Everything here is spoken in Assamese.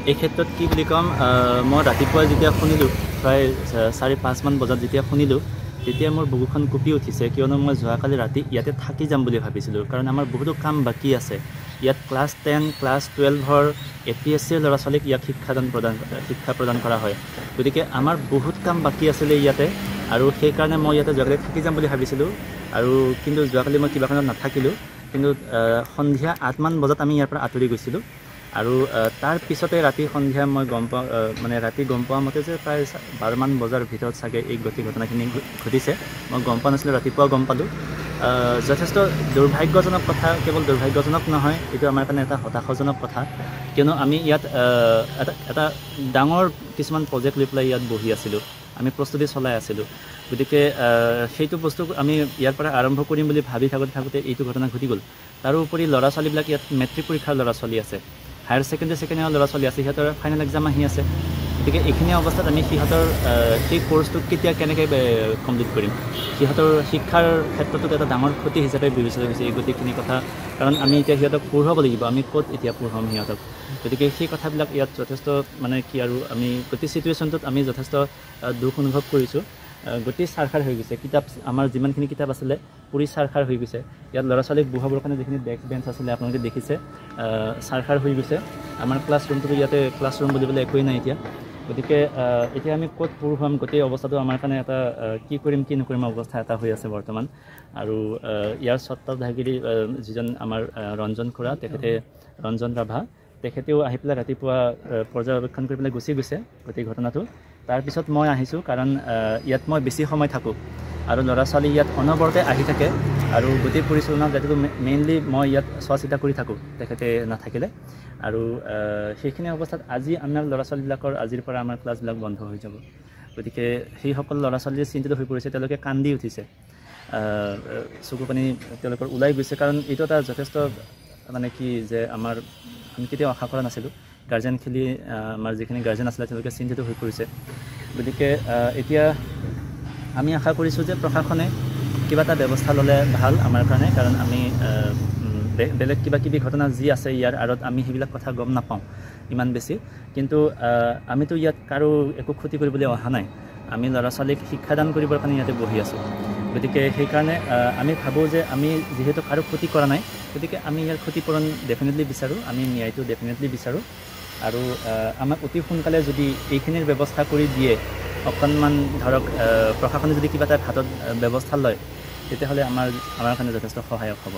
এই ক্ষেত্ৰত কি বুলি ক'ম, মই ৰাতিপুৱা যেতিয়া শুনিলোঁ, প্ৰায় 4-5 মান বজাত যেতিয়া শুনিলোঁ, তেতিয়া মোৰ বুকুখন কঁপি উঠিছে, কিয়নো মই যোৱাকালি ৰাতি ইয়াতে থাকি যাম বুলি ভাবিছিলোঁ। কাৰণ আমাৰ বহুতো কাম বাকী আছে। ইয়াত ক্লাছ 10, ক্লাছ 12-ৰ APSCৰ ল'ৰা ছোৱালীক ইয়াত শিক্ষা প্ৰদান কৰা হয়। গতিকে আমাৰ বহুত কাম বাকী আছিলে ইয়াতে, আৰু সেইকাৰণে মই ইয়াতে যোৱাকালি থাকি যাম বুলি ভাবিছিলোঁ। আৰু কিন্তু যোৱাকালি মই কিবা কাৰণত নাথাকিলোঁ। কিন্তু সন্ধিয়া 8 মান বজাত আমি ইয়াৰ পৰা আঁতৰি গৈছিলোঁ। আৰু তাৰ পিছতে সন্ধিয়া মই ৰাতি গম পোৱা মতে যে প্ৰায় 12 মান বজাৰ ভিতৰত চাগে এই ঘটনাখিনি ঘটিছে। মই গম পোৱা নাছিলোঁ, ৰাতিপুৱা গম পালোঁ। যথেষ্ট দুৰ্ভাগ্যজনক কথা। কেৱল দুৰ্ভাগ্যজনক নহয়, এইটো আমাৰ কাৰণে এটা হতাশাজনক কথা। কিয়নো আমি ইয়াত এটা ডাঙৰ কিছুমান প্ৰজেক্ট লৈ পেলাই ইয়াত বহি আছিলোঁ, আমি প্ৰস্তুতি চলাই আছিলোঁ। গতিকে সেইটো বস্তু আমি ইয়াৰ পৰা আৰম্ভ কৰিম বুলি ভাবি থাকোঁতে এইটো ঘটনা ঘটি গ'ল। তাৰোপৰি ল'ৰা ছোৱালীবিলাক ইয়াত মেট্ৰিক পৰীক্ষাৰ ল'ৰা ছোৱালী আছে, হায়াৰ ছেকেণ্ডেৰী ছেকেণ্ড ইয়াৰৰ ল'ৰা ছোৱালী আছে, সিহঁতৰ ফাইনেল এক্সাম আহি আছে। গতিকে এইখিনি অৱস্থাত আমি সিহঁতৰ সেই কোৰ্চটো কেনেকৈ কমপ্লিট কৰিম, সিহঁতৰ শিক্ষাৰ ক্ষেত্ৰতো এটা ডাঙৰ ক্ষতি হিচাপে বিবেচিত হৈছে এই গোটেইখিনি কথা। কাৰণ আমি এতিয়া সিহঁতক পঢ়াব লাগিব, আমি ক'ত এতিয়া পঢ়াম সিহঁতক। গতিকে সেই কথাবিলাক ইয়াত যথেষ্ট আমি গোটেই চিটুৱেশ্যনটোত আমি যথেষ্ট দুখ অনুভৱ কৰিছোঁ। গোটেই চাৰখাৰ হৈ গৈছে, আমাৰ যিমানখিনি কিতাপ আছিলে পুৰি চাৰখাৰ হৈ গৈছে। ইয়াত ল'ৰা ছোৱালীক বহাবৰ কাৰণে যিখিনি ডেস্ক বেঞ্চ আছিলে আপোনালোকে দেখিছে, চাৰখাৰ হৈ গৈছে। আমাৰ ক্লাছৰুমটোতো ইয়াতে ক্লাছৰুম বুলিবলৈ একোৱেই নাই এতিয়া। গতিকে এতিয়া আমি ক'ত পঢ়ুৱাম, গোটেই অৱস্থাটো আমাৰ কাৰণে এটা কি কৰিম কি নকৰিম অৱস্থা এটা হৈ আছে বৰ্তমান। আৰু ইয়াৰ স্বত্বাধিকাৰী যিজন আমাৰ ৰঞ্জন খুৰা, ৰঞ্জন ৰাভা, তেখেতেও আহি পেলাই ৰাতিপুৱা পৰ্যবেক্ষণ কৰি পেলাই গুচি গৈছে গোটেই ঘটনাটো। তাৰপিছত মই আহিছোঁ, কাৰণ ইয়াত মই বেছি সময় থাকোঁ আৰু ল'ৰা ছোৱালী ইয়াত অনবৰতে আহি থাকে। আৰু গোটেই পৰিচালনা দায়িত্বটো মেইনলি মই ইয়াত চোৱা চিতা কৰি থাকোঁ তেখেতে নাথাকিলে। আৰু সেইখিনি অৱস্থাত আজি আমাৰ ল'ৰা ছোৱালীবিলাকৰ আজিৰ পৰা আমাৰ ক্লাছবিলাক বন্ধ হৈ যাব। গতিকে সেইসকল ল'ৰা ছোৱালীয়ে চিন্তিত হৈ পৰিছে, তেওঁলোকে কান্দি উঠিছে, চকু পানী তেওঁলোকৰ ওলাই গৈছে। কাৰণ এইটো এটা যথেষ্ট যে আমি কেতিয়াও আশা কৰা নাছিলোঁ। আমাৰ যিখিনি গাৰ্জেন আছিলে তেওঁলোকে চিন্তিত হৈ পৰিছে। গতিকে এতিয়া আমি আশা কৰিছোঁ যে প্ৰশাসনে কিবা এটা ব্যৱস্থা ল'লে ভাল আমাৰ কাৰণে। কাৰণ আমি বেলেগ কিবাকিবি ঘটনা যি আছে ইয়াৰ আঁৰত আমি সেইবিলাক কথা গম নাপাওঁ ইমান বেছি। কিন্তু আমিতো ইয়াত কাৰো একো ক্ষতি কৰিবলৈ অহা নাই, আমি ল'ৰা ছোৱালীক শিক্ষাদান কৰিবৰ কাৰণে ইয়াতে বহি আছোঁ। গতিকে সেইকাৰণে আমি ভাবোঁ যে আমি যিহেতু কাৰো ক্ষতি কৰা নাই, গতিকে আমি ইয়াৰ ক্ষতিপূৰণ ডেফিনেটলি বিচাৰোঁ, আমি ন্যায়টো ডেফিনেটলি বিচাৰোঁ। আৰু আমাক অতি সোনকালে যদি এইখিনিৰ ব্যৱস্থা কৰি দিয়ে, অকণমান ধৰক প্ৰশাসনে যদি কিবা এটা হাতত ব্যৱস্থা লয়, তেতিয়াহ'লে আমাৰ কাৰণে যথেষ্ট সহায়ক হ'ব।